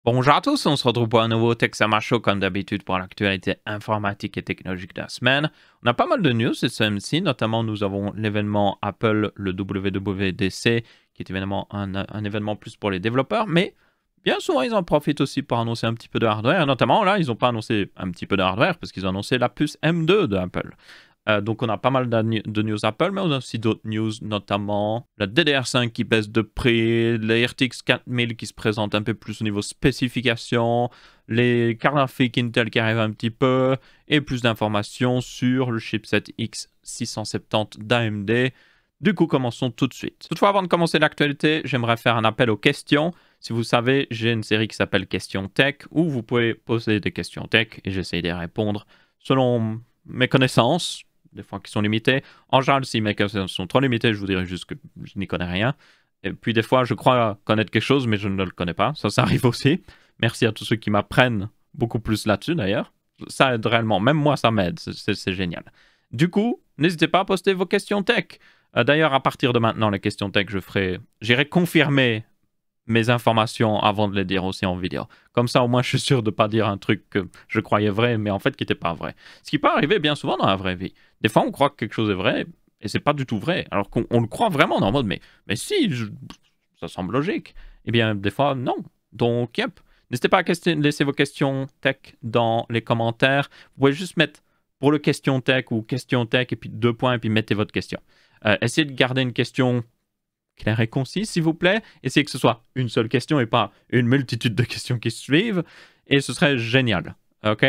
Bonjour à tous, on se retrouve pour un nouveau Texama Show comme d'habitude pour l'actualité informatique et technologique de la semaine. On a pas mal de news cette semaine-ci, notamment nous avons l'événement Apple, le WWDC, qui est évidemment un événement plus pour les développeurs, mais bien souvent ils en profitent aussi pour annoncer un petit peu de hardware, notamment là ils n'ont pas annoncé un petit peu de hardware parce qu'ils ont annoncé la puce M2 de Apple. Donc on a pas mal de news Apple, mais on a aussi d'autres news, notamment la DDR5 qui baisse de prix, les RTX 4000 qui se présentent un peu plus au niveau spécification, les cartes graphiques Intel qui arrivent un petit peu, et plus d'informations sur le chipset X670 d'AMD. Du coup, commençons tout de suite. Toutefois, avant de commencer l'actualité, j'aimerais faire un appel aux questions. Si vous savez, j'ai une série qui s'appelle Questions Tech, où vous pouvez poser des questions tech, et j'essaie d'y répondre selon mes connaissances, des fois qui sont limitées. En général, si mes connaissances sont trop limitées, je vous dirais juste que je n'y connais rien. Et puis des fois, je crois connaître quelque chose, mais je ne le connais pas. Ça arrive aussi. Merci à tous ceux qui m'apprennent beaucoup plus là-dessus, d'ailleurs. Ça aide réellement. Même moi, ça m'aide. C'est génial. Du coup, n'hésitez pas à poster vos questions tech. D'ailleurs, à partir de maintenant, les questions tech, j'irai confirmer mes informations avant de les dire aussi en vidéo. Comme ça, au moins, je suis sûr de ne pas dire un truc que je croyais vrai, mais en fait qui n'était pas vrai. Ce qui peut arriver bien souvent dans la vraie vie. Des fois, on croit que quelque chose est vrai, et c'est pas du tout vrai. Alors qu'on le croit vraiment, en mode, mais si, ça semble logique. Eh bien, des fois, non. Donc, yep. N'hésitez pas à laisser vos questions tech dans les commentaires. Vous pouvez juste mettre pour le question tech ou question tech, et puis 2 points, et puis mettez votre question. Essayez de garder une question clair et concis, s'il vous plaît. Essayez que ce soit une seule question et pas une multitude de questions qui suivent. Et ce serait génial. OK?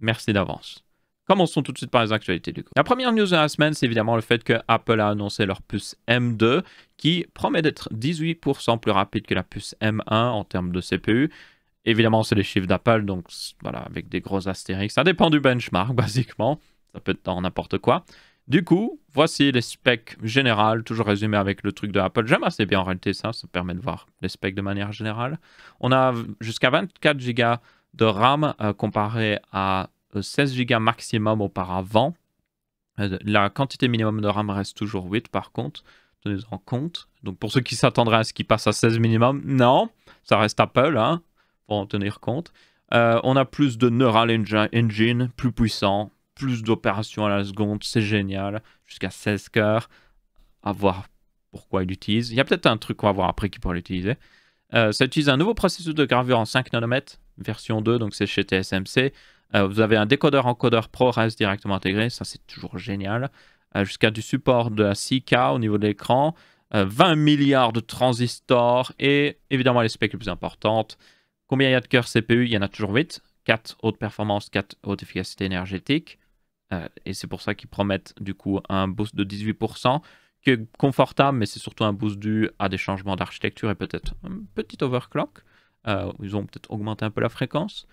Merci d'avance. Commençons tout de suite par les actualités du coup. La première news de la semaine, c'est évidemment le fait que Apple a annoncé leur puce M2 qui promet d'être 18% plus rapide que la puce M1 en termes de CPU. Évidemment, c'est les chiffres d'Apple, donc voilà, avec des gros astérix. Ça dépend du benchmark, basiquement. Ça peut être dans n'importe quoi. Du coup, voici les specs générales, toujours résumés avec le truc de Apple. J'aime assez bien en réalité ça permet de voir les specs de manière générale. On a jusqu'à 24 Go de RAM comparé à 16 Go maximum auparavant. La quantité minimum de RAM reste toujours 8 par contre, tenez-en compte. Donc pour ceux qui s'attendraient à ce qu'il passe à 16 minimum, non, ça reste Apple, hein, faut en tenir compte. On a plus de Neural Engine, plus puissant, plus d'opérations à la seconde, c'est génial, jusqu'à 16 cœurs, à voir pourquoi il l'utilise. Il y a peut-être un truc qu'on va voir après qui pourrait l'utiliser. Ça utilise un nouveau processus de gravure en 5 nanomètres, version 2, donc c'est chez TSMC. Vous avez un décodeur-encodeur ProRes directement intégré, ça c'est toujours génial. Jusqu'à du support de la 6K au niveau de l'écran, 20 milliards de transistors et évidemment les specs les plus importantes. Combien il y a de cœurs CPU? Il y en a toujours 8. 4 haute performance, 4 haute efficacité énergétique. Et c'est pour ça qu'ils promettent du coup un boost de 18%, qui est confortable, mais c'est surtout un boost dû à des changements d'architecture et peut-être un petit overclock. Ils ont peut-être augmenté un peu la fréquence.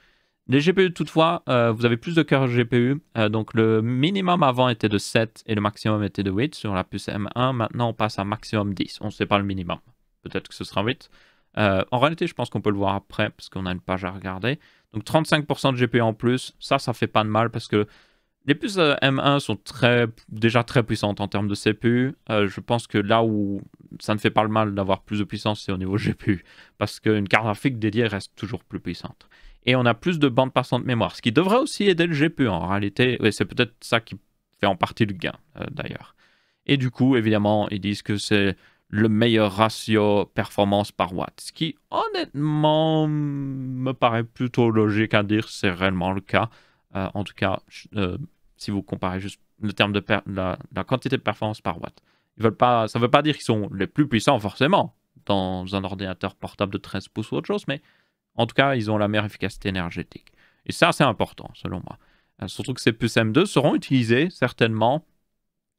Les GPU, toutefois, vous avez plus de cœurs GPU. Donc le minimum avant était de 7 et le maximum était de 8 sur la puce M1. Maintenant, on passe à maximum 10. On ne sait pas le minimum. Peut-être que ce sera 8. En réalité, je pense qu'on peut le voir après parce qu'on a une page à regarder. Donc 35% de GPU en plus, ça fait pas de mal parce que les puces M1 sont déjà très puissantes en termes de CPU. Je pense que là où ça ne fait pas le mal d'avoir plus de puissance, c'est au niveau GPU. Parce qu'une carte graphique dédiée reste toujours plus puissante. Et on a plus de bande passante mémoire, ce qui devrait aussi aider le GPU en réalité. Et c'est peut-être ça qui fait en partie le gain, d'ailleurs. Et du coup, évidemment, ils disent que c'est le meilleur ratio performance par watt. Ce qui, honnêtement, me paraît plutôt logique à dire, c'est réellement le cas. En tout cas, si vous comparez juste le terme de la quantité de performance par watt. Ça ne veut pas dire qu'ils sont les plus puissants forcément dans un ordinateur portable de 13 pouces ou autre chose, mais en tout cas, ils ont la meilleure efficacité énergétique. Et ça, c'est important, selon moi. Surtout que ces puces M2 seront utilisées certainement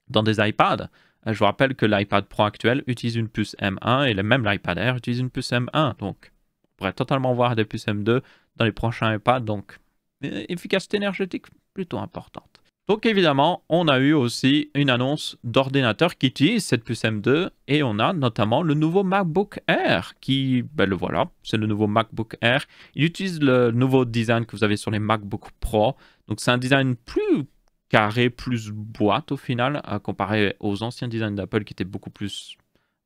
dans des iPads. Je vous rappelle que l'iPad Pro actuel utilise une puce M1 et même l'iPad Air utilise une puce M1. Donc, on pourrait totalement voir des puces M2 dans les prochains iPads. Donc, efficacité énergétique plutôt importante. Donc évidemment, on a eu aussi une annonce d'ordinateur qui utilise cette puce M2 et on a notamment le nouveau MacBook Air qui, ben le voilà, c'est le nouveau MacBook Air. Il utilise le nouveau design que vous avez sur les MacBook Pro. Donc c'est un design plus carré, plus boîte au final, comparé aux anciens designs d'Apple qui étaient beaucoup plus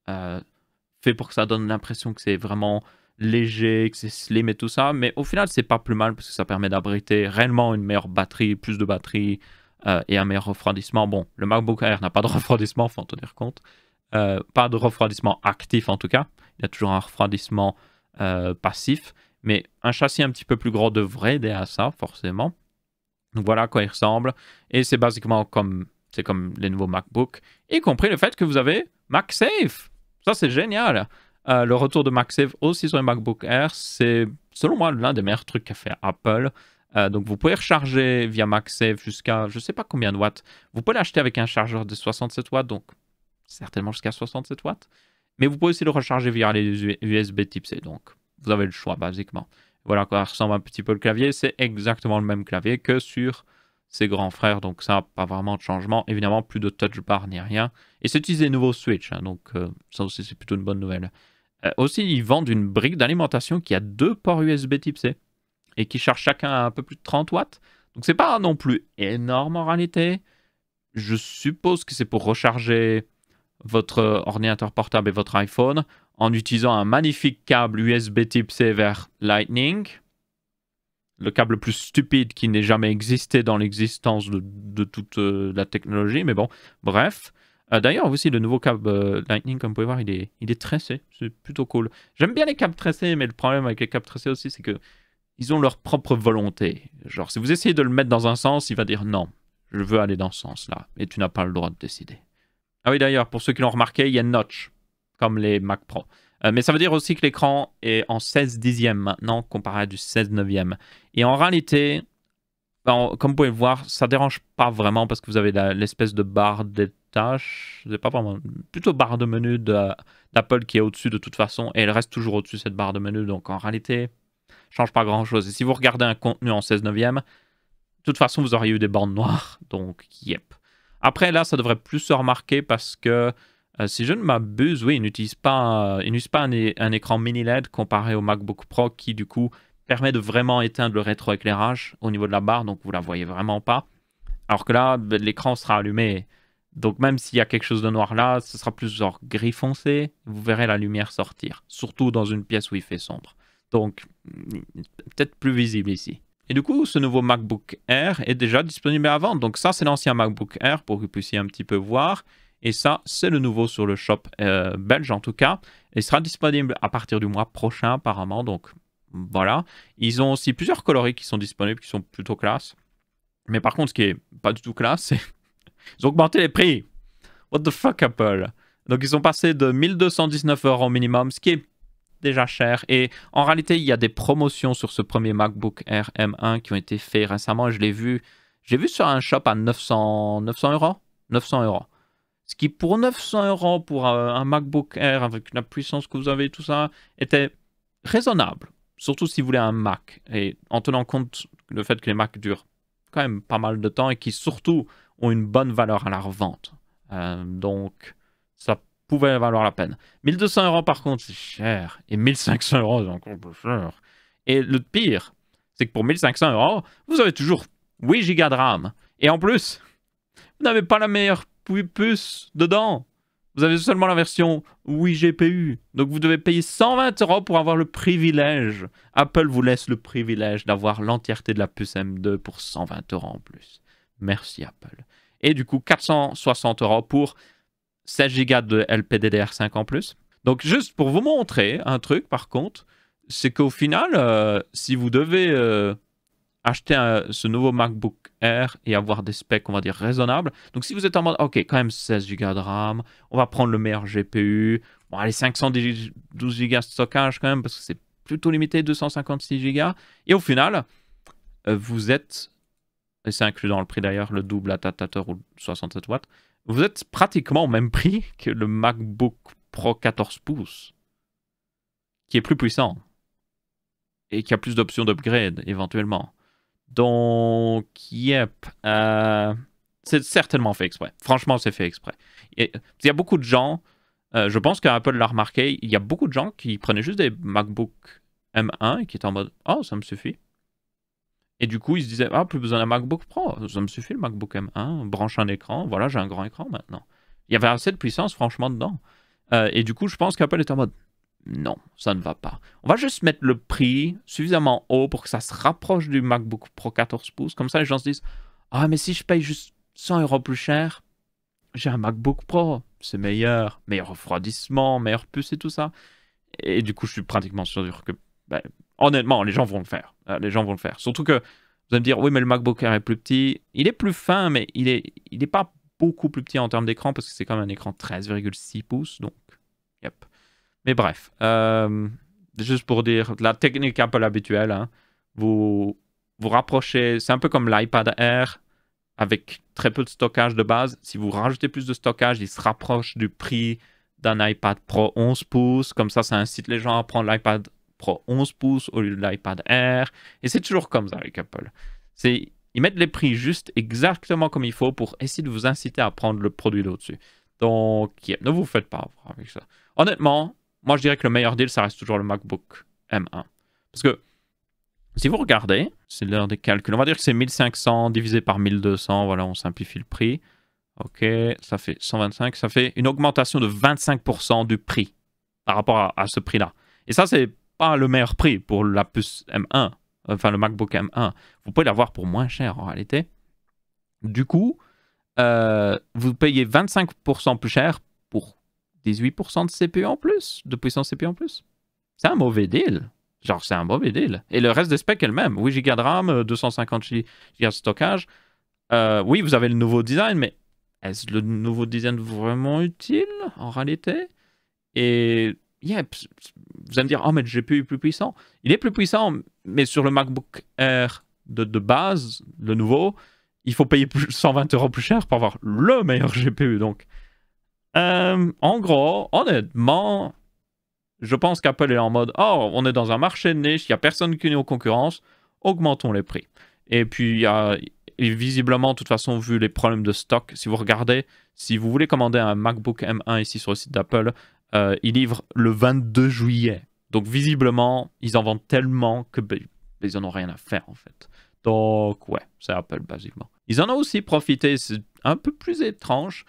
fait pour que ça donne l'impression que c'est vraiment léger, que c'est slim et tout ça. Mais au final, c'est pas plus mal parce que ça permet d'abriter réellement une meilleure batterie, plus de batterie et un meilleur refroidissement. Bon, le MacBook Air n'a pas de refroidissement, faut en tenir compte. Pas de refroidissement actif en tout cas. Il y a toujours un refroidissement passif. Mais un châssis un petit peu plus gros devrait aider à ça, forcément. Donc voilà à quoi il ressemble. Et c'est basiquement comme les nouveaux MacBook, y compris le fait que vous avez MagSafe. Ça, c'est génial. Le retour de MagSafe aussi sur les MacBook Air, c'est selon moi l'un des meilleurs trucs qu'a fait Apple. Donc vous pouvez recharger via MagSafe jusqu'à je ne sais pas combien de watts. Vous pouvez l'acheter avec un chargeur de 67 watts, donc certainement jusqu'à 67 watts. Mais vous pouvez aussi le recharger via les USB type C. Donc vous avez le choix basiquement. Voilà à quoi ressemble un petit peu le clavier. C'est exactement le même clavier que sur ses grands frères. Donc ça, pas vraiment de changement. Évidemment, plus de touch bar ni rien. Et c'est utilisé nouveau switch. Hein, donc ça aussi, c'est plutôt une bonne nouvelle. Aussi, ils vendent une brique d'alimentation qui a 2 ports USB type C. Et qui charge chacun à un peu plus de 30 watts. Donc c'est pas non plus énorme en réalité. Je suppose que c'est pour recharger votre ordinateur portable et votre iPhone en utilisant un magnifique câble USB type C vers Lightning. Le câble le plus stupide qui n'ait jamais existé dans l'existence de toute la technologie. Mais bon, bref. D'ailleurs, aussi, le nouveau câble Lightning, comme vous pouvez voir, il est tressé. C'est plutôt cool. J'aime bien les câbles tressés, mais le problème avec les câbles tressés aussi, c'est que ils ont leur propre volonté. Genre, si vous essayez de le mettre dans un sens, il va dire non, je veux aller dans ce sens-là. Et tu n'as pas le droit de décider. Ah oui, d'ailleurs, pour ceux qui l'ont remarqué, il y a une notch, comme les Mac Pro. Mais ça veut dire aussi que l'écran est en 16 dixièmes maintenant, comparé à du 16 neuvième. Et en réalité, comme vous pouvez le voir, ça ne dérange pas vraiment parce que vous avez l'espèce de barre des tâches. C'est pas vraiment. Plutôt barre de menu d'Apple qui est au-dessus de toute façon. Et elle reste toujours au-dessus de cette barre de menu. Donc en réalité, change pas grand-chose. Et si vous regardez un contenu en 16 neuvième, de toute façon, vous auriez eu des bandes noires. Donc, yep. Après, là, ça devrait plus se remarquer parce que, si je ne m'abuse, oui, ils n'utilisent pas un écran mini LED comparé au MacBook Pro qui, du coup, permet de vraiment éteindre le rétroéclairage au niveau de la barre. Donc, vous ne la voyez vraiment pas. Alors que là, l'écran sera allumé. Donc, même s'il y a quelque chose de noir là, ce sera plus genre gris foncé. Vous verrez la lumière sortir. Surtout dans une pièce où il fait sombre. Donc, peut-être plus visible ici. Et du coup, ce nouveau MacBook Air est déjà disponible à vendre. Donc ça, c'est l'ancien MacBook Air pour que vous puissiez un petit peu voir. Et ça, c'est le nouveau sur le shop belge en tout cas. Et il sera disponible à partir du mois prochain apparemment. Donc voilà. Ils ont aussi plusieurs coloris qui sont disponibles, qui sont plutôt classe. Mais par contre, ce qui est pas du tout classe, c'est ils ont augmenté les prix. What the fuck, Apple? Donc ils sont passés de 1219 € minimum, ce qui est déjà cher. Et en réalité, il y a des promotions sur ce premier MacBook Air M1 qui ont été faits récemment. Je l'ai vu sur un shop à 900 €. 900 €. Ce qui, pour 900 € pour un MacBook Air avec la puissance que vous avez et tout ça, était raisonnable. Surtout si vous voulez un Mac. Et en tenant compte le fait que les Macs durent quand même pas mal de temps et qui surtout ont une bonne valeur à la revente. Donc, ça pouvait valoir la peine. 1200 € par contre, c'est cher. Et 1500 €, c'est encore plus cher. Et le pire, c'est que pour 1500 €, vous avez toujours 8 Go de RAM. Et en plus, vous n'avez pas la meilleure puce dedans. Vous avez seulement la version 8 GPU. Donc vous devez payer 120 € pour avoir le privilège. Apple vous laisse le privilège d'avoir l'entièreté de la puce M2 pour 120 € en plus. Merci Apple. Et du coup, 460 € pour 16 Go de LPDDR5 en plus. Donc juste pour vous montrer un truc par contre, c'est qu'au final, si vous devez acheter ce nouveau MacBook Air et avoir des specs, on va dire, raisonnables. Donc si vous êtes en mode, ok, quand même 16 Go de RAM, on va prendre le meilleur GPU. Bon, allez, 512 Go de stockage quand même, parce que c'est plutôt limité, 256 Go. Et au final, vous êtes, et c'est inclus dans le prix d'ailleurs, le double adaptateur ou 67 watts, vous êtes pratiquement au même prix que le MacBook Pro 14 pouces, qui est plus puissant et qui a plus d'options d'upgrade éventuellement. Donc, yep, c'est certainement fait exprès. Franchement, c'est fait exprès. Il y a beaucoup de gens, je pense qu'Apple l'a remarqué, il y a beaucoup de gens qui prenaient juste des MacBook M1 et qui étaient en mode « Oh, ça me suffit ». Et du coup, ils se disaient « Ah, plus besoin d'un MacBook Pro, ça me suffit le MacBook M1, on branche un écran, voilà, j'ai un grand écran maintenant ». Il y avait assez de puissance, franchement, dedans. Et du coup, je pense qu'Apple est en mode non, ça ne va pas. On va juste mettre le prix suffisamment haut pour que ça se rapproche du MacBook Pro 14 pouces. Comme ça, les gens se disent, ah, mais si je paye juste 100 € plus cher, j'ai un MacBook Pro, c'est meilleur, meilleur refroidissement, meilleure puce et tout ça. Et du coup, je suis pratiquement sûr que, ben, honnêtement, les gens vont le faire. Les gens vont le faire. Surtout que vous allez me dire, oui, mais le MacBook Air est plus petit. Il est plus fin, mais il est pas beaucoup plus petit en termes d'écran parce que c'est quand même un écran 13,6 pouces. Donc, yep. Mais bref, juste pour dire, la technique Apple habituelle, hein, vous rapprochez, c'est un peu comme l'iPad Air avec très peu de stockage de base. Si vous rajoutez plus de stockage, il se rapproche du prix d'un iPad Pro 11 pouces. Comme ça incite les gens à prendre l'iPad Pro 11 pouces au lieu de l'iPad Air. Et c'est toujours comme ça avec Apple. Ils mettent les prix juste exactement comme il faut pour essayer de vous inciter à prendre le produit d'au-dessus. Donc, yeah, ne vous faites pas avoir avec ça. Honnêtement, moi je dirais que le meilleur deal, ça reste toujours le MacBook M1. Parce que si vous regardez, c'est l'heure des calculs. On va dire que c'est 1500 divisé par 1200. Voilà, on simplifie le prix. Ok, ça fait 125. Ça fait une augmentation de 25% du prix par rapport à ce prix-là. Et ça, c'est pas le meilleur prix pour la puce M1. Enfin, le MacBook M1. Vous pouvez l'avoir pour moins cher en réalité. Du coup, vous payez 25% plus cher pour 18% de CPU en plus, de puissance CPU en plus. C'est un mauvais deal. Genre, c'est un mauvais deal. Et le reste des specs est le même. 8 Go de RAM, 250 Go de stockage. Oui, vous avez le nouveau design, mais est-ce le nouveau design vraiment utile en réalité? Et yeah, vous allez me dire, oh, mais le GPU est plus puissant. Il est plus puissant, mais sur le MacBook Air de base, le nouveau, il faut payer 120 € plus cher pour avoir le meilleur GPU. Donc, en gros, honnêtement, je pense qu'Apple est en mode, oh, on est dans un marché de niche, il n'y a personne qui est aux concurrences, augmentons les prix. Et puis, visiblement, de toute façon, vu les problèmes de stock, si vous regardez, si vous voulez commander un MacBook M1 ici sur le site d'Apple, ils livrent le 22 juillet. Donc, visiblement, ils en vendent tellement que ils n'en ont rien à faire, en fait. Donc, ouais, c'est Apple, basiquement. Ils en ont aussi profité, c'est un peu plus étrange,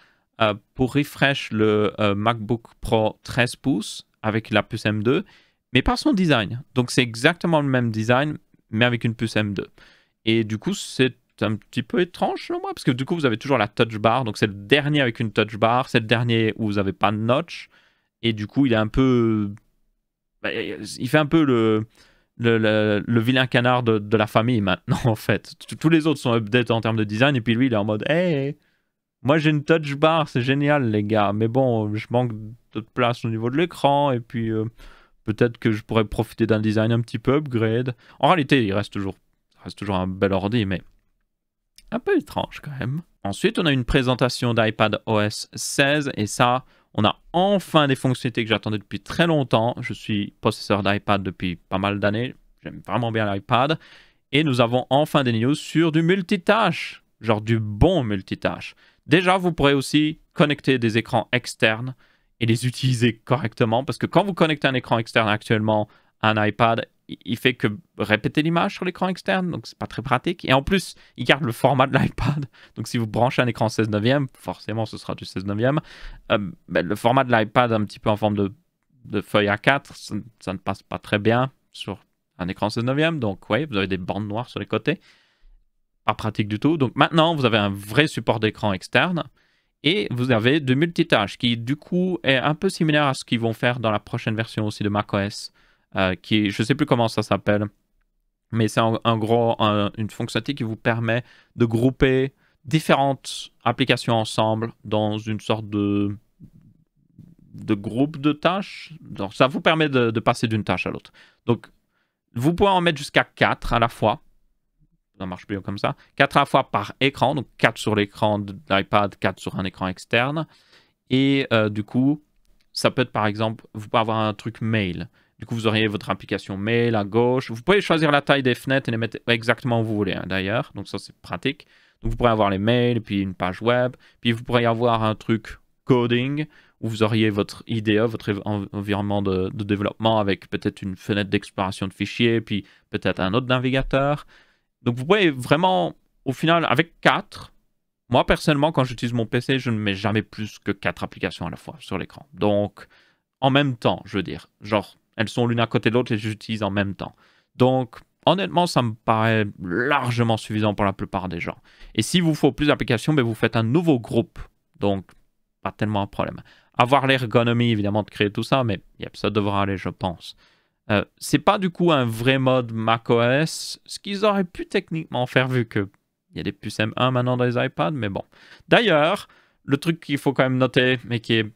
pour refresh le MacBook Pro 13 pouces avec la puce M2, mais pas son design. Donc, c'est exactement le même design, mais avec une puce M2. Et du coup, c'est un petit peu étrange, selon moi, parce que du coup, vous avez toujours la touch bar. Donc, c'est le dernier avec une touch bar. C'est le dernier où vous n'avez pas de notch. Et du coup, il est un peu... il fait un peu le vilain canard de la famille maintenant, en fait. Tous les autres sont updates en termes de design. Et puis lui, il est en mode, hey, moi j'ai une touch bar, c'est génial, les gars. Mais bon, je manque de place au niveau de l'écran. Et puis, peut-être que je pourrais profiter d'un design un petit peu upgrade. En réalité, il reste toujours un bel ordi, mais un peu étrange quand même. Ensuite, on a une présentation d'iPad OS 16. Et ça, on a enfin des fonctionnalités que j'attendais depuis très longtemps. Je suis possesseur d'iPad depuis pas mal d'années. J'aime vraiment bien l'iPad. Et nous avons enfin des news sur du multitâche. Genre du bon multitâche. Déjà, vous pourrez aussi connecter des écrans externes et les utiliser correctement. Parce que quand vous connectez un écran externe actuellement à un iPad, il fait que répéter l'image sur l'écran externe, donc c'est pas très pratique. Et en plus, il garde le format de l'iPad. Donc si vous branchez un écran 16/9, forcément ce sera du 16/9. Le format de l'iPad un petit peu en forme de feuille A4, ça ne passe pas très bien sur un écran 16/9. Donc oui, vous avez des bandes noires sur les côtés. Pas pratique du tout. Donc maintenant, vous avez un vrai support d'écran externe. Et vous avez de multitâches qui du coup est un peu similaire à ce qu'ils vont faire dans la prochaine version aussi de macOS. Je ne sais plus comment ça s'appelle, mais c'est en gros une fonctionnalité qui vous permet de grouper différentes applications ensemble dans une sorte de groupe de tâches. Donc, ça vous permet de passer d'une tâche à l'autre. Donc, vous pouvez en mettre jusqu'à 4 à la fois. Ça marche bien comme ça. 4 à la fois par écran, donc 4 sur l'écran de l'iPad, 4 sur un écran externe. Et du coup, ça peut être par exemple, vous pouvez avoir un truc mail. Du coup, vous auriez votre application mail à gauche. Vous pouvez choisir la taille des fenêtres et les mettre exactement où vous voulez, hein, d'ailleurs. Donc ça, c'est pratique. Donc vous pourrez avoir les mails, puis une page web. Puis vous pourrez avoir un truc coding, où vous auriez votre IDE, votre environnement de développement, avec peut-être une fenêtre d'exploration de fichiers, puis peut-être un autre navigateur. Donc vous pouvez vraiment, au final, avec 4... Moi, personnellement, quand j'utilise mon PC, je ne mets jamais plus que 4 applications à la fois sur l'écran. Donc, en même temps, je veux dire. Genre, elles sont l'une à côté de l'autre et j'utilise en même temps. Donc, honnêtement, ça me paraît largement suffisant pour la plupart des gens. Et s'il vous faut plus d'applications, ben, vous faites un nouveau groupe. Donc, pas tellement un problème. Avoir l'ergonomie, évidemment, de créer tout ça, mais yep, ça devra aller, je pense. C'est pas du coup un vrai mode macOS, ce qu'ils auraient pu techniquement faire vu qu'il y a des puces M1 maintenant dans les iPads, mais bon. D'ailleurs, le truc qu'il faut quand même noter, mais qui est,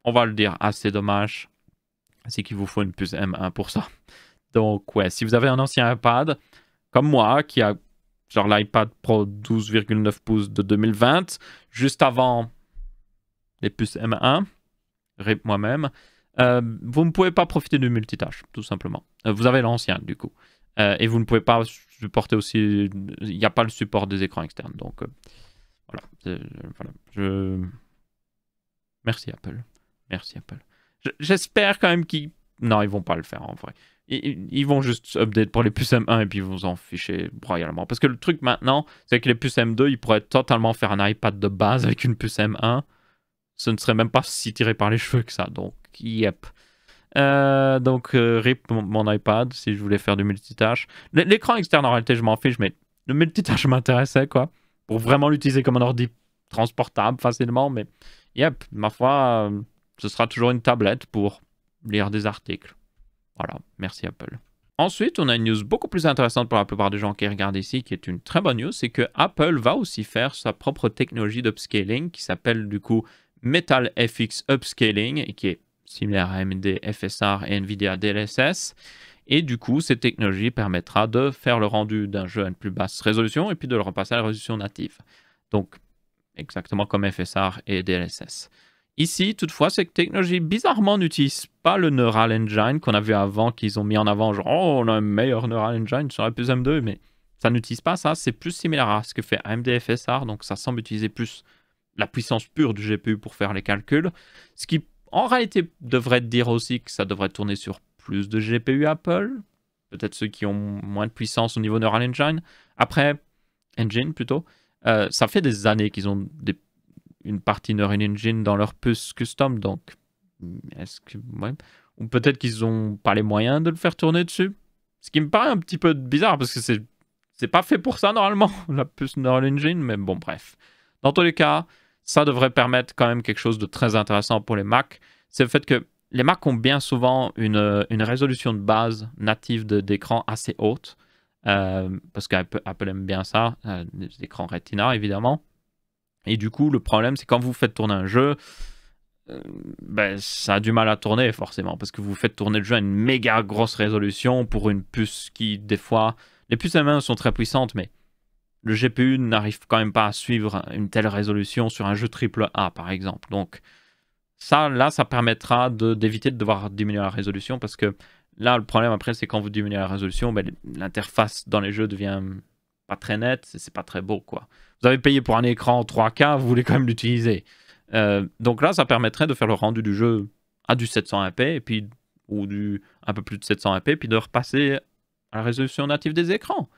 on va le dire, assez dommage, c'est qu'il vous faut une puce M1 pour ça. Donc ouais, si vous avez un ancien iPad, comme moi, qui a genre l'iPad Pro 12,9 pouces de 2020, juste avant les puces M1, RIP moi-même, vous ne pouvez pas profiter du multitâche, tout simplement. Vous avez l'ancien, du coup. Et vous ne pouvez pas supporter aussi... Il n'y a pas le support des écrans externes. Donc, voilà. Merci, Apple. Merci, Apple. J'espère quand même qu'ils... Non, ils vont pas le faire, en vrai. Ils vont juste update pour les puces M1 et puis ils vont s'en ficher royalement. Parce que le truc maintenant, c'est que les puces M2, ils pourraient totalement faire un iPad de base avec une puce M1. Ce ne serait même pas si tiré par les cheveux que ça. Donc, yep. RIP mon iPad si je voulais faire du multitâche. L'écran externe, en réalité, je m'en fiche, mais le multitâche m'intéressait, quoi. Pour vraiment l'utiliser comme un ordi transportable facilement. Mais, yep, ma foi, ce sera toujours une tablette pour lire des articles. Voilà, merci Apple. Ensuite, on a une news beaucoup plus intéressante pour la plupart des gens qui regardent ici, qui est une très bonne news, c'est que Apple va aussi faire sa propre technologie d'upscaling qui s'appelle du coup Metal FX Upscaling et qui est similaire à AMD FSR et NVIDIA DLSS. Et du coup, cette technologie permettra de faire le rendu d'un jeu à une plus basse résolution et puis de le repasser à la résolution native. Donc, exactement comme FSR et DLSS. Ici, toutefois, cette technologie, bizarrement, n'utilise pas le Neural Engine qu'on a vu avant, qu'ils ont mis en avant, genre, oh, on a un meilleur Neural Engine sur la puce M2, mais ça n'utilise pas ça. C'est plus similaire à ce que fait AMD FSR, donc ça semble utiliser plus la puissance pure du GPU pour faire les calculs. Ce qui, en réalité, devrait dire aussi que ça devrait tourner sur plus de GPU Apple. Peut-être ceux qui ont moins de puissance au niveau Neural Engine. Après, Engine plutôt. Ça fait des années qu'ils ont une partie Neural Engine dans leur puce custom, donc est-ce que... Ouais. Ou peut-être qu'ils n'ont pas les moyens de le faire tourner dessus. Ce qui me paraît un petit peu bizarre, parce que c'est pas fait pour ça normalement, la puce Neural Engine, mais bon, bref. Dans tous les cas, ça devrait permettre quand même quelque chose de très intéressant pour les Mac. C'est le fait que les Mac ont bien souvent une résolution de base native d'écran assez haute, parce qu'Apple aime bien ça, des écrans Retina évidemment. Et du coup, le problème, c'est quand vous faites tourner un jeu, ça a du mal à tourner forcément, parce que vous faites tourner le jeu à une méga grosse résolution pour une puce qui, des fois... Les puces M1 sont très puissantes, mais le GPU n'arrive quand même pas à suivre une telle résolution sur un jeu AAA, par exemple. Donc, ça permettra d'éviter de devoir diminuer la résolution, parce que là, le problème après, c'est quand vous diminuez la résolution, l'interface dans les jeux devient pas très nette, c'est pas très beau, quoi. Vous avez payé pour un écran 3K, vous voulez quand même l'utiliser. Donc là, ça permettrait de faire le rendu du jeu à du 720p, et puis, ou un peu plus de 720p, puis de repasser à la résolution native des écrans,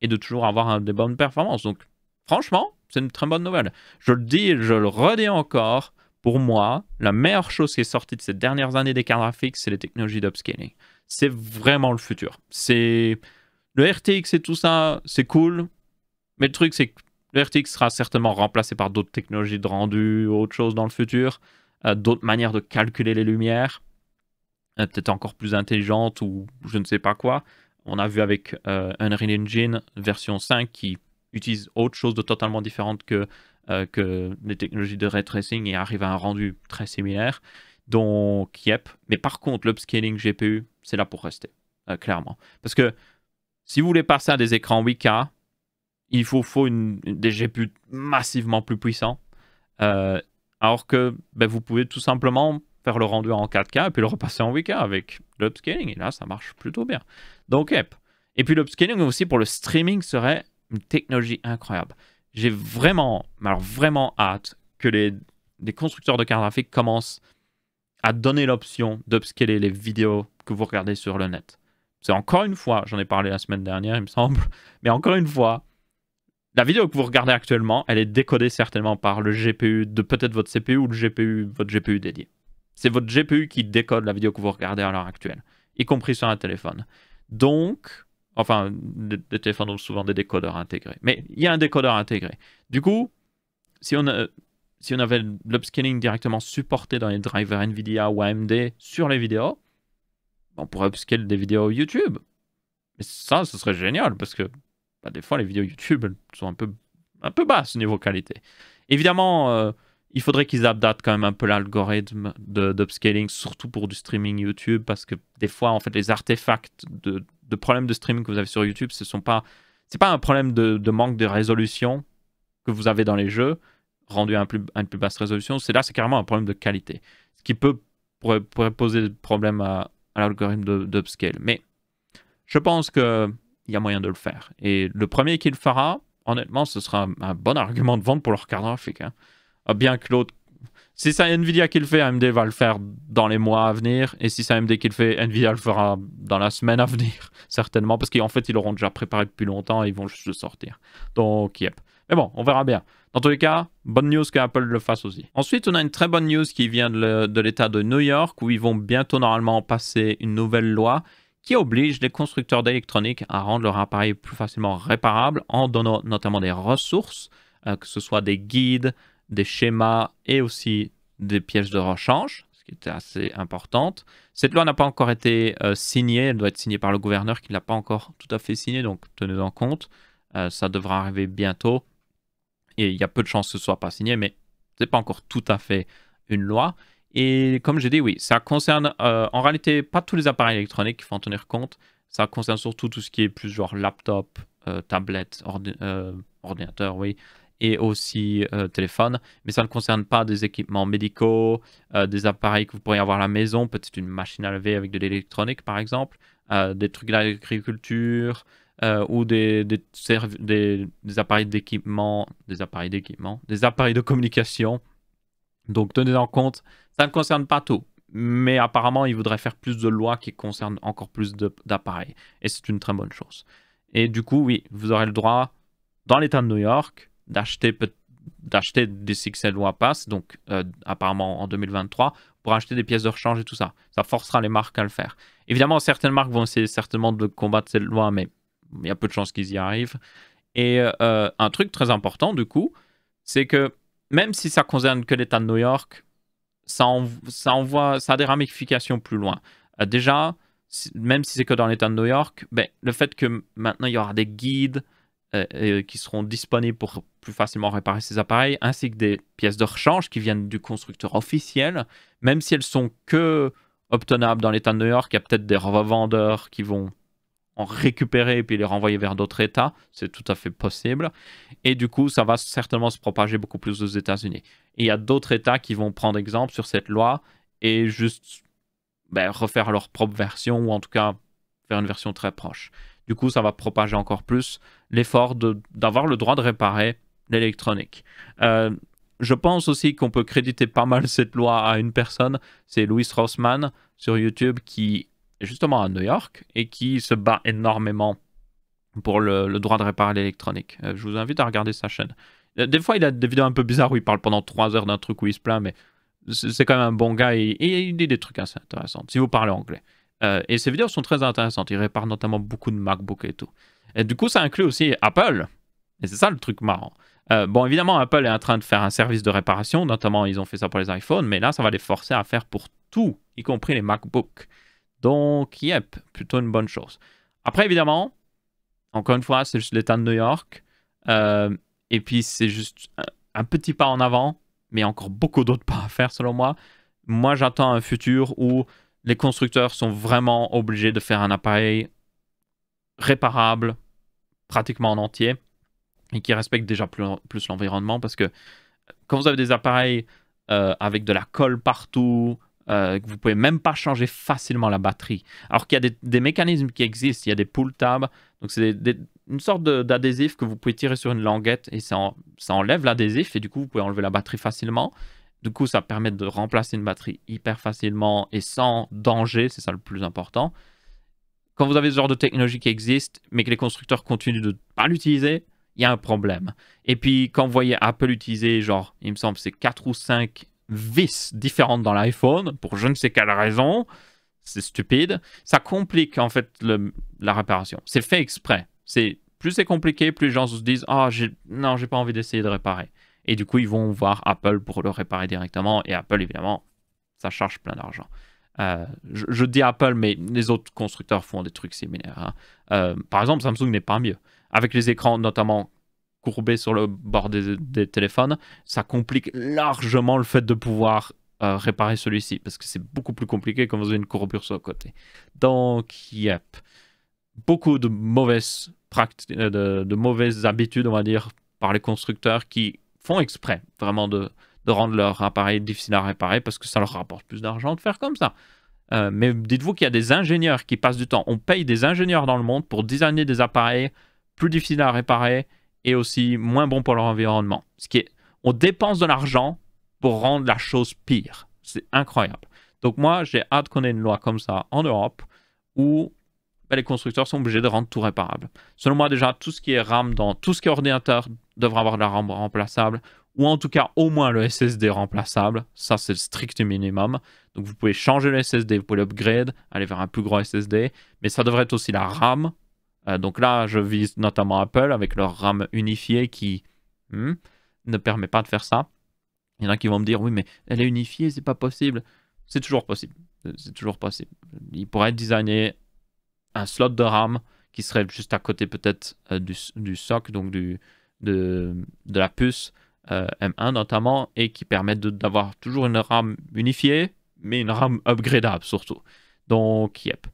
et de toujours avoir des bonnes performances. Donc, franchement, c'est une très bonne nouvelle. Je le dis et je le redis encore, pour moi, la meilleure chose qui est sortie de ces dernières années des cartes graphiques, c'est les technologies d'upscaling. C'est vraiment le futur. Le RTX et tout ça, c'est cool, mais le truc, c'est que le RTX sera certainement remplacé par d'autres technologies de rendu, autre chose dans le futur, d'autres manières de calculer les lumières, peut-être encore plus intelligentes ou je ne sais pas quoi. On a vu avec Unreal Engine version 5 qui utilise autre chose de totalement différente que les technologies de ray tracing et arrive à un rendu très similaire. Donc, yep. Mais par contre, l'upscaling GPU, c'est là pour rester, clairement. Parce que si vous voulez passer à des écrans 8K, il faut des GPU massivement plus puissants. Alors que vous pouvez tout simplement faire le rendu en 4K et puis le repasser en 8K avec l'upscaling. Et là, ça marche plutôt bien. Donc, yep. Et puis l'upscaling aussi pour le streaming serait une technologie incroyable. J'ai vraiment, alors vraiment hâte que les constructeurs de cartes graphiques commencent à donner l'option d'upscaler les vidéos que vous regardez sur le net. C'est encore une fois, j'en ai parlé la semaine dernière, il me semble, mais encore une fois, la vidéo que vous regardez actuellement, elle est décodée certainement par le GPU de peut-être votre CPU ou votre GPU dédié. c'est votre GPU qui décode la vidéo que vous regardez à l'heure actuelle, y compris sur un téléphone. Donc, enfin, des téléphones ont souvent des décodeurs intégrés, mais il y a un décodeur intégré. Du coup, si on avait l'upscaling directement supporté dans les drivers NVIDIA ou AMD sur les vidéos, on pourrait upscale des vidéos YouTube. Et ça, ce serait génial, parce que des fois, les vidéos YouTube elles sont un peu basses niveau qualité. Évidemment, il faudrait qu'ils adaptent quand même un peu l'algorithme d'upscaling, surtout pour du streaming YouTube, parce que des fois, en fait, les artefacts de problèmes de streaming que vous avez sur YouTube, c'est pas un problème de manque de résolution que vous avez dans les jeux, rendu à une plus basse résolution. C'est carrément un problème de qualité. Ce qui pourrait poser problème à l'algorithme d'upscale. Mais je pense qu'il y a moyen de le faire. Et le premier qui le fera, honnêtement, ce sera un bon argument de vente pour leur carte graphique. Hein. Bien que l'autre... Si c'est Nvidia qui le fait, AMD va le faire dans les mois à venir. Et si c'est AMD qui le fait, Nvidia le fera dans la semaine à venir, certainement. Parce qu'en fait, ils l'auront déjà préparé depuis longtemps et ils vont juste le sortir. Donc, yep. Mais bon, on verra bien. Dans tous les cas, bonne news qu'Apple le fasse aussi. Ensuite, on a une très bonne news qui vient de l'État de New York, où ils vont bientôt normalement passer une nouvelle loi qui oblige les constructeurs d'électronique à rendre leur appareil plus facilement réparable en donnant notamment des ressources, que ce soit des guides, des schémas et aussi des pièces de rechange, ce qui était assez importante. Cette loi n'a pas encore été signée, elle doit être signée par le gouverneur qui ne l'a pas encore tout à fait signée, donc tenez-en compte. Ça devra arriver bientôt. Et il y a peu de chances que ce ne soit pas signé, mais ce n'est pas encore tout à fait une loi. Et comme j'ai dit, oui, ça concerne en réalité pas tous les appareils électroniques, il faut en tenir compte. Ça concerne surtout tout ce qui est plus genre laptop, tablette, ordinateur, oui, et aussi téléphone. Mais ça ne concerne pas des équipements médicaux, des appareils que vous pourriez avoir à la maison, peut-être une machine à laver avec de l'électronique par exemple, des trucs d'agriculture, ou des appareils d'équipement, des appareils de communication. Donc tenez en compte, ça ne concerne pas tout. Mais apparemment, ils voudraient faire plus de lois qui concernent encore plus d'appareils. Et c'est une très bonne chose. Et du coup, oui, vous aurez le droit, dans l'État de New York, d'acheter d'ici que cette loi passe, donc apparemment en 2023, pour acheter des pièces de rechange et tout ça. Ça forcera les marques à le faire. Évidemment, certaines marques vont essayer certainement de combattre cette loi, mais il y a peu de chances qu'ils y arrivent. Et un truc très important, du coup, c'est que même si ça concerne que l'État de New York, ça a des ramifications plus loin. Déjà, même si c'est que dans l'État de New York, le fait que maintenant il y aura des guides qui seront disponibles pour plus facilement réparer ces appareils, ainsi que des pièces de rechange qui viennent du constructeur officiel, même si elles sont que obtenables dans l'État de New York, il y a peut-être des revendeurs qui vont en récupérer et puis les renvoyer vers d'autres États, c'est tout à fait possible. Et du coup, ça va certainement se propager beaucoup plus aux États-Unis. Et il y a d'autres États qui vont prendre exemple sur cette loi et juste refaire leur propre version, ou en tout cas faire une version très proche. Du coup, ça va propager encore plus l'effort d'avoir le droit de réparer l'électronique. Je pense aussi qu'on peut créditer pas mal cette loi à une personne, c'est Louis Rossmann sur YouTube, qui justement à New York et qui se bat énormément pour le droit de réparer l'électronique. Je vous invite à regarder sa chaîne. Des fois, il a des vidéos un peu bizarres où il parle pendant 3 heures d'un truc où il se plaint, mais c'est quand même un bon gars et il dit des trucs assez intéressants, si vous parlez anglais. Et ses vidéos sont très intéressantes. Il répare notamment beaucoup de MacBook et tout. Et du coup, ça inclut aussi Apple. Et c'est ça le truc marrant. Bon, évidemment, Apple est en train de faire un service de réparation. Notamment, ils ont fait ça pour les iPhones. Mais là, ça va les forcer à faire pour tout, y compris les MacBooks. Donc, yep, plutôt une bonne chose. Après, évidemment, encore une fois, c'est juste l'État de New York. Et puis, c'est juste un petit pas en avant, mais encore beaucoup d'autres pas à faire, selon moi. Moi, j'attends un futur où les constructeurs sont vraiment obligés de faire un appareil réparable, pratiquement en entier, et qui respecte déjà plus l'environnement, parce que quand vous avez des appareils avec de la colle partout, que vous pouvez même pas changer facilement la batterie. Alors qu'il y a des mécanismes qui existent, il y a des pull tabs, donc c'est une sorte d'adhésif que vous pouvez tirer sur une languette et ça enlève l'adhésif et du coup vous pouvez enlever la batterie facilement. Du coup ça permet de remplacer une batterie hyper facilement et sans danger, c'est ça le plus important. Quand vous avez ce genre de technologie qui existe mais que les constructeurs continuent de ne pas l'utiliser, il y a un problème. Et puis quand vous voyez Apple utiliser, genre il me semble c'est 4 ou 5 vis différentes dans l'iPhone pour je ne sais quelle raison. C'est stupide. Ça complique en fait la réparation. C'est fait exprès. Plus c'est compliqué, plus les gens se disent ah non, j'ai pas envie d'essayer de réparer. Et du coup, ils vont voir Apple pour le réparer directement. Et Apple, évidemment, ça charge plein d'argent. Je dis Apple, mais les autres constructeurs font des trucs similaires. Hein. Par exemple, Samsung n'est pas mieux. Avec les écrans notamment courbés sur le bord des téléphones, ça complique largement le fait de pouvoir réparer celui-ci, parce que c'est beaucoup plus compliqué quand vous avez une courbure sur le côté. Donc, yep. Beaucoup de mauvaises habitudes, on va dire, par les constructeurs qui font exprès vraiment de rendre leur appareil difficile à réparer parce que ça leur rapporte plus d'argent de faire comme ça. Mais dites-vous qu'il y a des ingénieurs qui passent du temps. On paye des ingénieurs dans le monde pour designer des appareils plus difficiles à réparer et aussi moins bons pour leur environnement. On dépense de l'argent pour rendre la chose pire. C'est incroyable. Donc moi, j'ai hâte qu'on ait une loi comme ça en Europe où les constructeurs sont obligés de rendre tout réparable. Selon moi, déjà, tout ce qui est RAM dans tout ce qui est ordinateur devra avoir de la RAM remplaçable, ou en tout cas au moins le SSD remplaçable. Ça, c'est le strict minimum. Donc vous pouvez changer le SSD, vous pouvez l'upgrade, aller vers un plus gros SSD, mais ça devrait être aussi la RAM. Donc là, je vise notamment Apple avec leur RAM unifiée qui ne permet pas de faire ça. Il y en a qui vont me dire, oui, mais elle est unifiée, c'est pas possible. C'est toujours possible. C'est toujours possible. Il pourrait designer un slot de RAM qui serait juste à côté peut-être du SoC, donc de la puce M1 notamment, et qui permet d'avoir toujours une RAM unifiée, mais une RAM upgradable surtout. Donc, yep.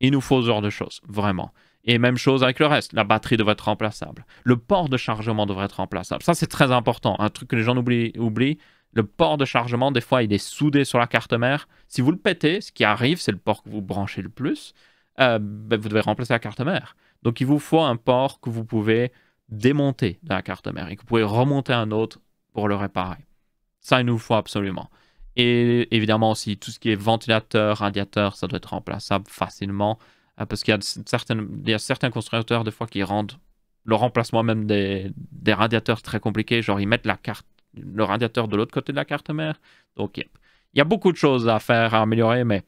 Il nous faut ce genre de choses, vraiment. Et même chose avec le reste. La batterie devrait être remplaçable. Le port de chargement devrait être remplaçable. Ça, c'est très important. Un truc que les gens oublient. Le port de chargement, des fois, il est soudé sur la carte mère. Si vous le pétez, ce qui arrive, c'est le port que vous branchez le plus. Vous devez remplacer la carte mère. Donc, il vous faut un port que vous pouvez démonter de la carte mère et que vous pouvez remonter un autre pour le réparer. Ça, il nous faut absolument. Et évidemment aussi, tout ce qui est ventilateur, radiateur, ça doit être remplaçable facilement. Parce qu'il y a certains constructeurs, des fois, qui rendent le remplacement même des radiateurs très compliqués. Genre, ils mettent le radiateur de l'autre côté de la carte mère. Donc, il y a beaucoup de choses à faire, à améliorer, mais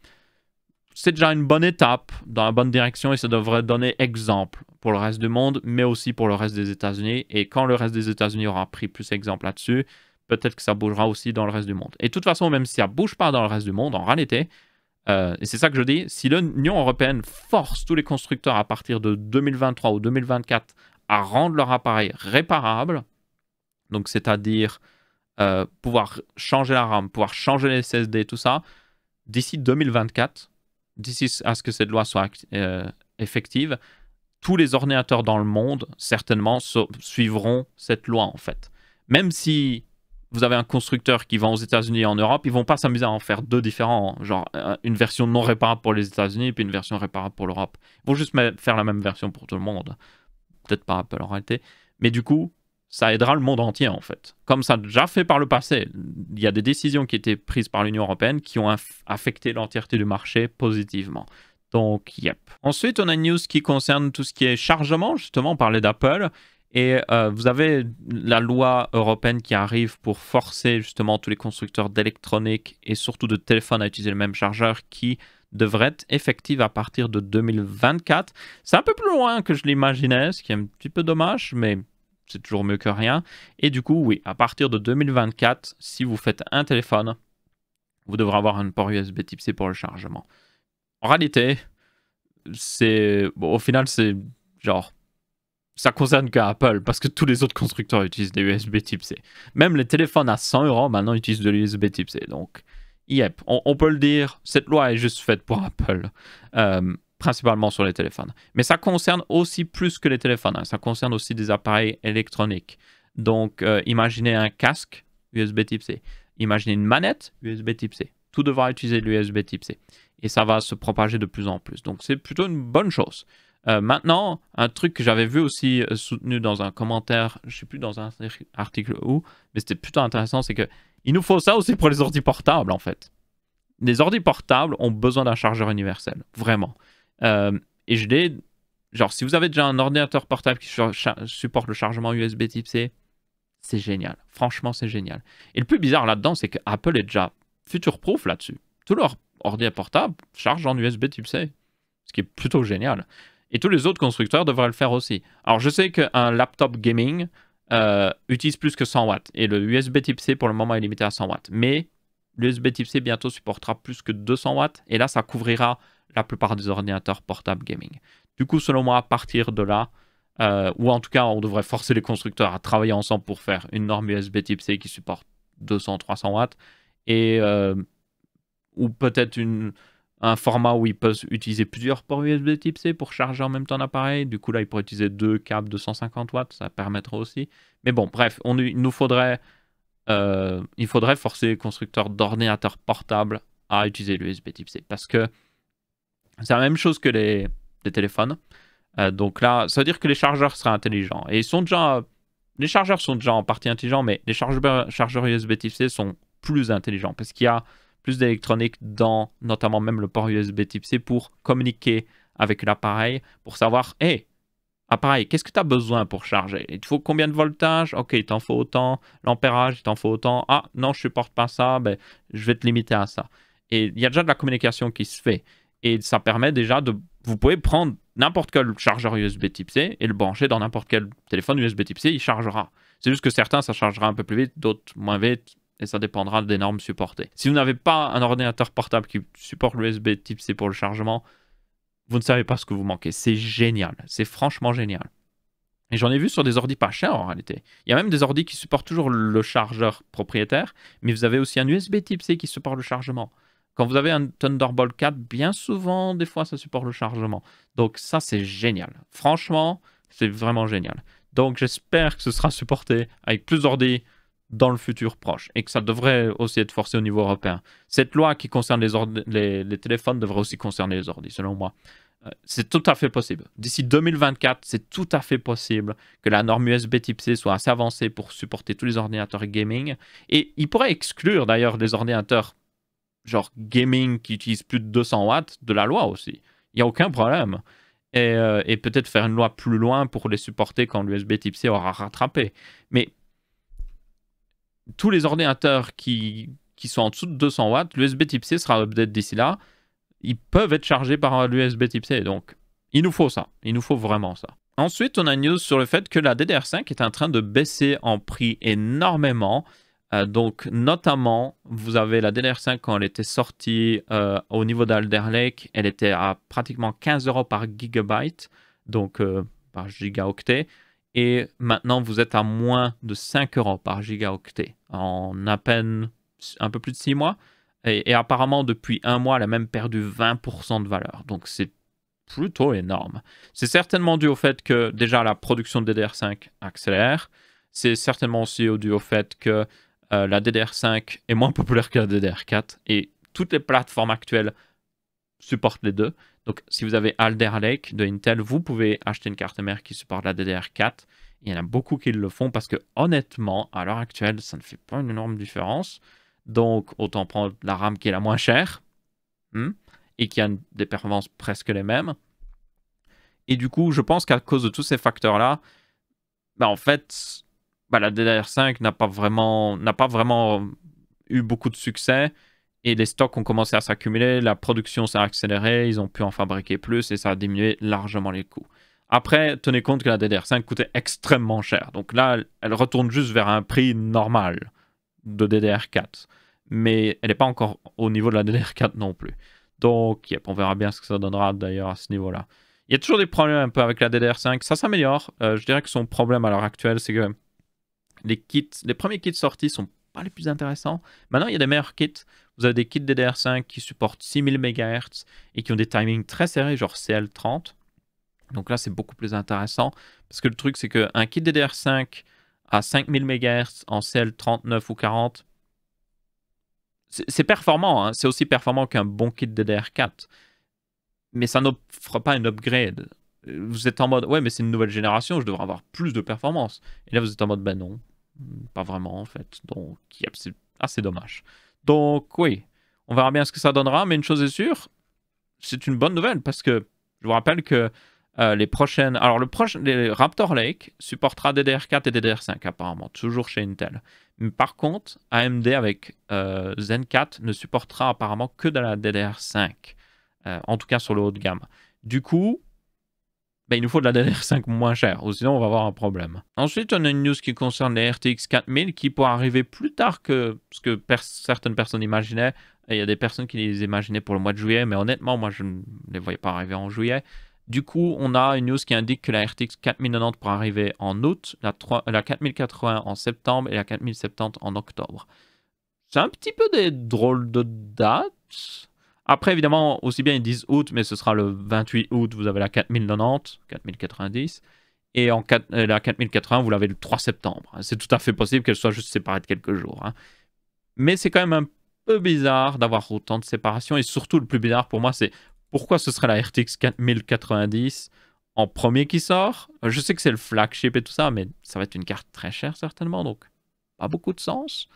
c'est déjà une bonne étape dans la bonne direction et ça devrait donner exemple pour le reste du monde, mais aussi pour le reste des États-Unis. Et quand le reste des États-Unis aura pris plus exemple là-dessus, peut-être que ça bougera aussi dans le reste du monde. Et de toute façon, même si ça ne bouge pas dans le reste du monde, en réalité, et c'est ça que je dis, si l'Union européenne force tous les constructeurs à partir de 2023 ou 2024 à rendre leur appareil réparable, donc c'est-à-dire pouvoir changer la RAM, pouvoir changer les SSD, tout ça, d'ici 2024, d'ici à ce que cette loi soit effective, tous les ordinateurs dans le monde, certainement, suivront cette loi, en fait. Même si vous avez un constructeur qui vend aux États-Unis et en Europe, ils ne vont pas s'amuser à en faire deux différents, genre une version non réparable pour les États-Unis et puis une version réparable pour l'Europe. Ils vont juste faire la même version pour tout le monde. Peut-être pas Apple en réalité. Mais du coup, ça aidera le monde entier, en fait. Comme ça a déjà fait par le passé. Il y a des décisions qui étaient prises par l'Union européenne qui ont affecté l'entièreté du marché positivement. Donc, yep. Ensuite, on a une news qui concerne tout ce qui est chargement. Justement, on parlait d'Apple. Et vous avez la loi européenne qui arrive pour forcer justement tous les constructeurs d'électronique et surtout de téléphones à utiliser le même chargeur qui devrait être effective à partir de 2024. C'est un peu plus loin que je l'imaginais, ce qui est un petit peu dommage, mais c'est toujours mieux que rien. Et du coup, oui, à partir de 2024, si vous faites un téléphone, vous devrez avoir un port USB type C pour le chargement. En réalité, au final, c'est genre... Ça concerne qu'Apple, parce que tous les autres constructeurs utilisent des USB type C. Même les téléphones à 100 € maintenant utilisent de l'USB type C. Donc, yep, on peut le dire, cette loi est juste faite pour Apple, principalement sur les téléphones. Mais ça concerne aussi plus que les téléphones, hein. Ça concerne aussi des appareils électroniques. Donc, imaginez un casque USB type C. Imaginez une manette USB type C. Tout devra utiliser l'USB type C. Et ça va se propager de plus en plus. Donc, c'est plutôt une bonne chose. Maintenant, un truc que j'avais vu aussi soutenu dans un commentaire, je ne sais plus dans un article où, mais c'était plutôt intéressant, c'est qu'il nous faut ça aussi pour les ordi portables, en fait. Les ordi portables ont besoin d'un chargeur universel, vraiment. Et genre, si vous avez déjà un ordinateur portable qui supporte le chargement USB type C, c'est génial. Franchement, c'est génial. Et le plus bizarre là-dedans, c'est que Apple est déjà future-proof là-dessus. Tout leur ordi portable charge en USB type C, ce qui est plutôt génial. Et tous les autres constructeurs devraient le faire aussi. Alors, je sais qu'un laptop gaming utilise plus que 100 watts. Et le USB type C, pour le moment, est limité à 100 watts. Mais l'USB type C, bientôt, supportera plus que 200 watts. Et là, ça couvrira la plupart des ordinateurs portables gaming. Du coup, selon moi, à partir de là, ou en tout cas, on devrait forcer les constructeurs à travailler ensemble pour faire une norme USB type C qui supporte 200-300 watts. Et, ou peut-être un format où ils peuvent utiliser plusieurs ports USB type C pour charger en même temps l'appareil. Du coup, là, ils pourraient utiliser 2 câbles de 150 watts. Ça permettrait aussi. Mais bon, bref, il faudrait forcer les constructeurs d'ordinateurs portables à utiliser l'USB type C. Parce que c'est la même chose que les téléphones. Donc là, ça veut dire que les chargeurs seraient intelligents. Et les chargeurs sont déjà en partie intelligents, mais les chargeurs USB type C sont plus intelligents. Parce qu'il y a plus d'électronique dans notamment même le port USB type C pour communiquer avec l'appareil, pour savoir, hey, appareil, qu'est-ce que tu as besoin pour charger? Il te faut combien de voltage? Ok, il t'en faut autant. L'ampérage, il t'en faut autant. Ah, non, je ne supporte pas ça, ben, je vais te limiter à ça. Et il y a déjà de la communication qui se fait. Et ça permet déjà de... Vous pouvez prendre n'importe quel chargeur USB type C et le brancher dans n'importe quel téléphone USB type C, il chargera. C'est juste que certains, ça chargera un peu plus vite, d'autres moins vite. Et ça dépendra des normes supportées. Si vous n'avez pas un ordinateur portable qui supporte l'USB type C pour le chargement, vous ne savez pas ce que vous manquez. C'est génial. C'est franchement génial. Et j'en ai vu sur des ordis pas chers en réalité. Il y a même des ordis qui supportent toujours le chargeur propriétaire, mais vous avez aussi un USB type C qui supporte le chargement. Quand vous avez un Thunderbolt 4, bien souvent, des fois, ça supporte le chargement. Donc ça, c'est génial. Franchement, c'est vraiment génial. Donc j'espère que ce sera supporté avec plus d'ordis dans le futur proche et que ça devrait aussi être forcé au niveau européen. Cette loi qui concerne les téléphones devrait aussi concerner les ordis, selon moi. C'est tout à fait possible. D'ici 2024, c'est tout à fait possible que la norme USB type C soit assez avancée pour supporter tous les ordinateurs gaming. Et il pourrait exclure d'ailleurs des ordinateurs genre gaming qui utilisent plus de 200 watts de la loi aussi. Il n'y a aucun problème. Et peut-être faire une loi plus loin pour les supporter quand l'USB type C aura rattrapé. Mais tous les ordinateurs qui sont en dessous de 200 watts, l'USB type C sera update d'ici là. Ils peuvent être chargés par l'USB type C. Donc, il nous faut ça. Il nous faut vraiment ça. Ensuite, on a une news sur le fait que la DDR5 est en train de baisser en prix énormément. Donc, notamment, vous avez la DDR5 quand elle était sortie au niveau d'Alder Lake, elle était à pratiquement 15 € par gigabyte, donc par gigaoctet. Et maintenant, vous êtes à moins de 5 € par gigaoctet en à peine un peu plus de 6 mois. Et apparemment, depuis un mois, elle a même perdu 20% de valeur. Donc, c'est plutôt énorme. C'est certainement dû au fait que, déjà, la production de DDR5 accélère. C'est certainement aussi dû au fait que la DDR5 est moins populaire que la DDR4. Et toutes les plateformes actuelles supportent les deux. Donc, si vous avez Alder Lake de Intel, vous pouvez acheter une carte mère qui supporte la DDR4. Il y en a beaucoup qui le font parce que, honnêtement, à l'heure actuelle, ça ne fait pas une énorme différence. Donc, autant prendre la RAM qui est la moins chère et qui a des performances presque les mêmes. Et du coup, je pense qu'à cause de tous ces facteurs-là, en fait, la DDR5 n'a pas vraiment eu beaucoup de succès. Et les stocks ont commencé à s'accumuler, la production s'est accélérée, ils ont pu en fabriquer plus et ça a diminué largement les coûts. Après, tenez compte que la DDR5 coûtait extrêmement cher. Donc là, elle retourne juste vers un prix normal de DDR4. Mais elle n'est pas encore au niveau de la DDR4 non plus. Donc, on verra bien ce que ça donnera d'ailleurs à ce niveau-là. Il y a toujours des problèmes un peu avec la DDR5. Ça s'améliore. Je dirais que son problème à l'heure actuelle, c'est que les premiers kits sortis sont pas les plus intéressants. Maintenant, il y a des meilleurs kits. Vous avez des kits DDR5 qui supportent 6000 MHz et qui ont des timings très serrés, genre CL30. Donc là, c'est beaucoup plus intéressant. Parce que le truc, c'est qu'un kit DDR5 à 5000 MHz en CL39 ou 40, c'est performant. Hein. C'est aussi performant qu'un bon kit DDR4. Mais ça n'offre pas une upgrade. Vous êtes en mode, ouais, mais c'est une nouvelle génération, je devrais avoir plus de performance. Et là, vous êtes en mode, ben non, pas vraiment en fait. Donc, c'est assez dommage. Donc, oui, on verra bien ce que ça donnera. Mais une chose est sûre, c'est une bonne nouvelle parce que je vous rappelle que Alors, les Raptor Lake supportera DDR4 et DDR5 apparemment, toujours chez Intel. Mais par contre, AMD avec Zen 4 ne supportera apparemment que de la DDR5, en tout cas sur le haut de gamme. Du coup, ben, il nous faut de la DDR5 moins chère, ou sinon on va avoir un problème. Ensuite, on a une news qui concerne les RTX 4000 qui pourraient arriver plus tard que ce que certaines personnes imaginaient. Et il y a des personnes qui les imaginaient pour le mois de juillet, mais honnêtement, moi je ne les voyais pas arriver en juillet. Du coup, on a une news qui indique que la RTX 4090 pourra arriver en août, la 4080 en septembre et la 4070 en octobre. C'est un petit peu des drôles de dates. Après, évidemment, aussi bien ils disent août, mais ce sera le 28 août, vous avez la 4090, 4090. Et la 4080, vous l'avez le 3 septembre. C'est tout à fait possible qu'elle soit juste séparée de quelques jours. Hein. Mais c'est quand même un peu bizarre d'avoir autant de séparation. Et surtout, le plus bizarre pour moi, c'est pourquoi ce serait la RTX 4090 en premier qui sort. Je sais que c'est le flagship et tout ça, mais ça va être une carte très chère certainement, donc pas beaucoup de sens.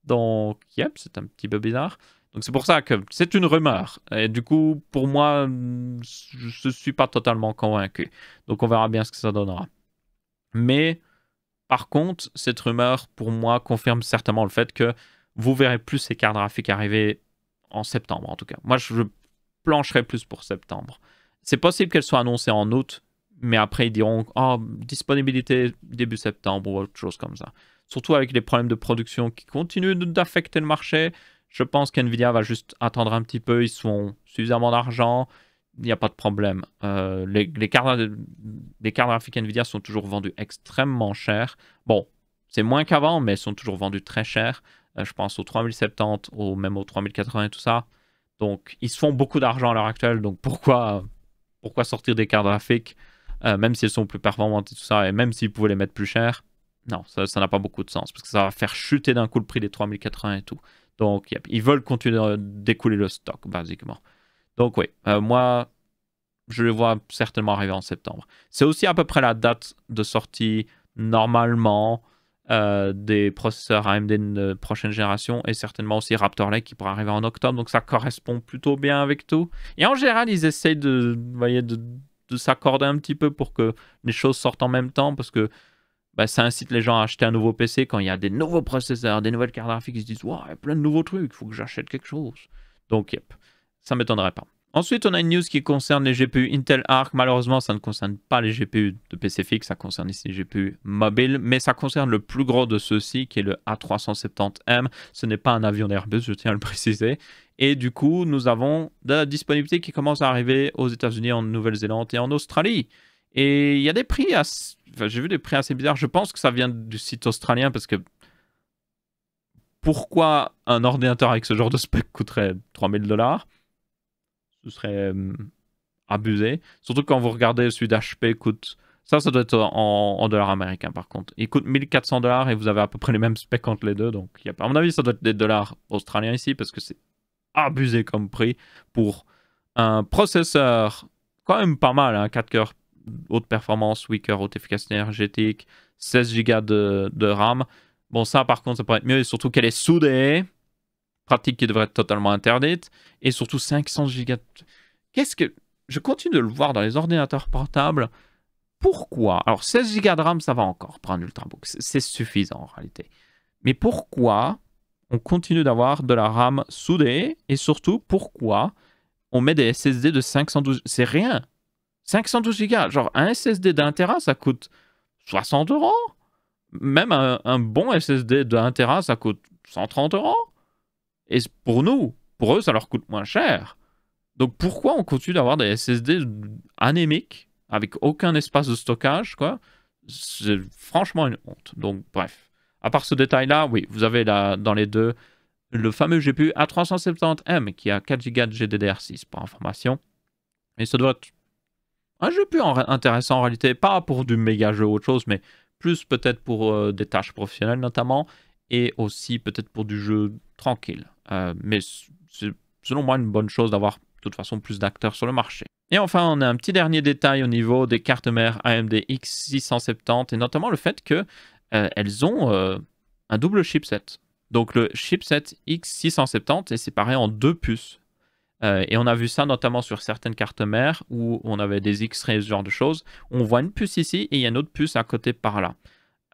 Donc, yep, c'est un petit peu bizarre. Donc c'est pour ça que c'est une rumeur. Et du coup, pour moi, je ne suis pas totalement convaincu. Donc on verra bien ce que ça donnera. Mais par contre, cette rumeur, pour moi, confirme certainement le fait que vous verrez plus ces cartes graphiques arriver en septembre, en tout cas. Moi, je plancherai plus pour septembre. C'est possible qu'elles soient annoncées en août, mais après, ils diront oh, disponibilité début septembre ou autre chose comme ça. Surtout avec les problèmes de production qui continuent d'affecter le marché. Je pense qu'NVIDIA va juste attendre un petit peu. Ils sont suffisamment d'argent. Il n'y a pas de problème. Les cartes graphiques NVIDIA sont toujours vendues extrêmement cher. Bon, c'est moins qu'avant, mais elles sont toujours vendues très cher. Je pense aux 3070, même aux 3080 et tout ça. Donc, ils se font beaucoup d'argent à l'heure actuelle. Donc, pourquoi sortir des cartes graphiques, même si elles sont plus performantes et tout ça, et même s'ils pouvaient les mettre plus cher? Non, ça n'a pas beaucoup de sens, parce que ça va faire chuter d'un coup le prix des 3080 et tout. Donc, yep, ils veulent continuer d'écouler le stock, basiquement. Donc, oui, moi, je le vois certainement arriver en septembre. C'est aussi à peu près la date de sortie, normalement, des processeurs AMD de prochaine génération, et certainement aussi Raptor Lake qui pourra arriver en octobre. Donc, ça correspond plutôt bien avec tout. Et en général, ils essayent de s'accorder un petit peu pour que les choses sortent en même temps, parce que ça incite les gens à acheter un nouveau PC quand il y a des nouveaux processeurs, des nouvelles cartes graphiques. Ils se disent, wow, il y a plein de nouveaux trucs, il faut que j'achète quelque chose. Donc, yep, ça ne m'étonnerait pas. Ensuite, on a une news qui concerne les GPU Intel Arc. Malheureusement, ça ne concerne pas les GPU de PC fixe, ça concerne ici les GPU mobiles, mais ça concerne le plus gros de ceux-ci, qui est le A370M. Ce n'est pas un avion d'Airbus, je tiens à le préciser. Et du coup, nous avons de la disponibilité qui commence à arriver aux États-Unis, en Nouvelle-Zélande et en Australie. Et il y a des prix j'ai vu des prix assez bizarres. Je pense que ça vient du site australien parce que pourquoi un ordinateur avec ce genre de spec coûterait 3000 $? Ce serait abusé. Surtout quand vous regardez celui d'HP coûte... Ça doit être en dollars américains par contre. Il coûte 1400 $ et vous avez à peu près les mêmes specs entre les deux. Donc, à mon avis, ça doit être des dollars australiens ici parce que c'est abusé comme prix pour un processeur quand même pas mal, hein, 4 cœurs haute performance, 8 cœurs haute efficacité énergétique, 16 Go de RAM. Bon, ça par contre, ça pourrait être mieux, et surtout qu'elle est soudée, pratique qui devrait être totalement interdite, et surtout 500 Go. Qu'est-ce que... Je continue de le voir dans les ordinateurs portables. Pourquoi? Alors, 16 Go de RAM, ça va encore pour un Ultrabook. C'est suffisant en réalité. Mais pourquoi on continue d'avoir de la RAM soudée, et surtout, pourquoi on met des SSD de 512... C'est rien. 512 Go, genre un SSD d'1 Tera, ça coûte 60 €. Même un bon SSD de 1 Tera, ça coûte 130 €. Et pour eux, ça leur coûte moins cher. Donc pourquoi on continue d'avoir des SSD anémiques, avec aucun espace de stockage, quoi? C'est franchement une honte. Donc bref. À part ce détail-là, oui, vous avez là, dans les deux, le fameux GPU A370M qui a 4 Go de GDDR6 pour information. Et ça doit être un jeu plus intéressant en réalité, pas pour du méga jeu ou autre chose, mais plus peut-être pour des tâches professionnelles notamment, et aussi peut-être pour du jeu tranquille. Mais c'est selon moi une bonne chose d'avoir de toute façon plus d'acteurs sur le marché. Et enfin, on a un petit dernier détail au niveau des cartes mères AMD X670, et notamment le fait qu'elles ont un double chipset. Donc le chipset X670 est séparé en deux puces. Et on a vu ça notamment sur certaines cartes mères où on avait des X-rays, ce genre de choses. On voit une puce ici et il y a une autre puce à côté par là.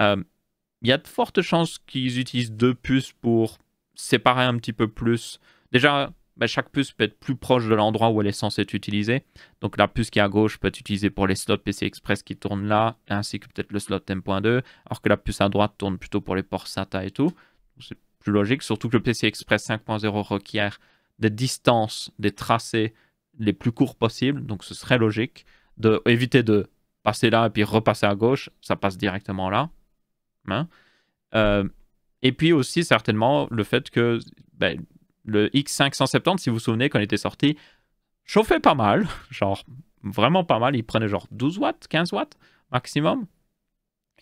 Il y a de fortes chances qu'ils utilisent 2 puces pour séparer un petit peu plus. Déjà, chaque puce peut être plus proche de l'endroit où elle est censée être utilisée. Donc la puce qui est à gauche peut être utilisée pour les slots PCI Express qui tournent là, ainsi que peut-être le slot M.2, alors que la puce à droite tourne plutôt pour les ports SATA et tout. C'est plus logique, surtout que le PCI Express 5.0 requiert des distances, des tracés les plus courts possibles. Donc ce serait logique d'éviter de passer là et puis repasser à gauche. Ça passe directement là. Hein? Et puis aussi certainement le fait que le X570, si vous vous souvenez, quand il était sorti, chauffait pas mal, genre vraiment pas mal. Il prenait genre 12 watts, 15 watts maximum.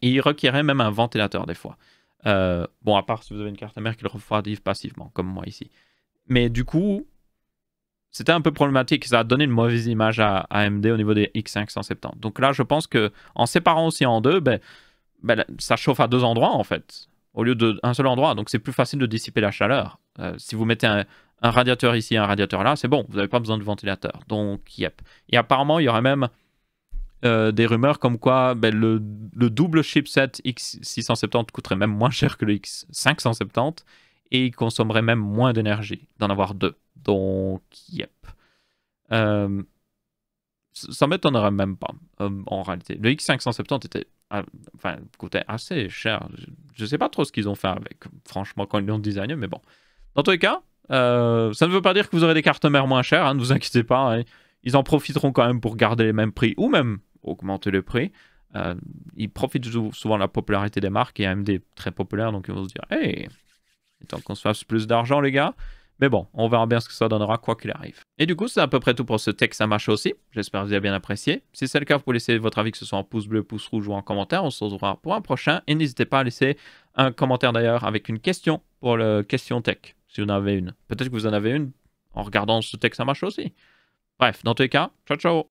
Et il requérait même un ventilateur des fois. Bon, à part si vous avez une carte mère qui le refroidit passivement, comme moi ici. Mais du coup, c'était un peu problématique. Ça a donné une mauvaise image à AMD au niveau des X570. Donc là, je pense qu'en séparant aussi en deux, ça chauffe à 2 endroits en fait, au lieu d'un seul endroit. Donc c'est plus facile de dissiper la chaleur. Si vous mettez un radiateur ici, un radiateur là, c'est bon, vous n'avez pas besoin de ventilateur. Donc, yep. Et apparemment, il y aurait même des rumeurs comme quoi le double chipset X670 coûterait même moins cher que le X570 et il consommerait même moins d'énergie d'en avoir 2. Donc, yep. Ça m'étonnerait même pas, en réalité. Le X570 coûtait assez cher. Je sais pas trop ce qu'ils ont fait avec, franchement, quand ils l'ont designé, mais bon. Dans tous les cas, ça ne veut pas dire que vous aurez des cartes mères moins chères, hein, ne vous inquiétez pas. Hein. Ils en profiteront quand même pour garder les mêmes prix, ou même augmenter le prix. Ils profitent souvent de la popularité des marques, et AMD est très populaire, donc ils vont se dire « Hey, il est temps qu'on se fasse plus d'argent, les gars !» Mais bon, on verra bien ce que ça donnera quoi qu'il arrive. Et du coup, c'est à peu près tout pour ce Tech Samash aussi. J'espère que vous avez bien apprécié. Si c'est le cas, vous pouvez laisser votre avis, que ce soit en pouce bleu, pouce rouge ou en commentaire. On se retrouvera pour un prochain. Et n'hésitez pas à laisser un commentaire d'ailleurs avec une question pour le question tech, si vous en avez une. Peut-être que vous en avez une en regardant ce Tech Samash aussi. Bref, dans tous les cas, ciao ciao.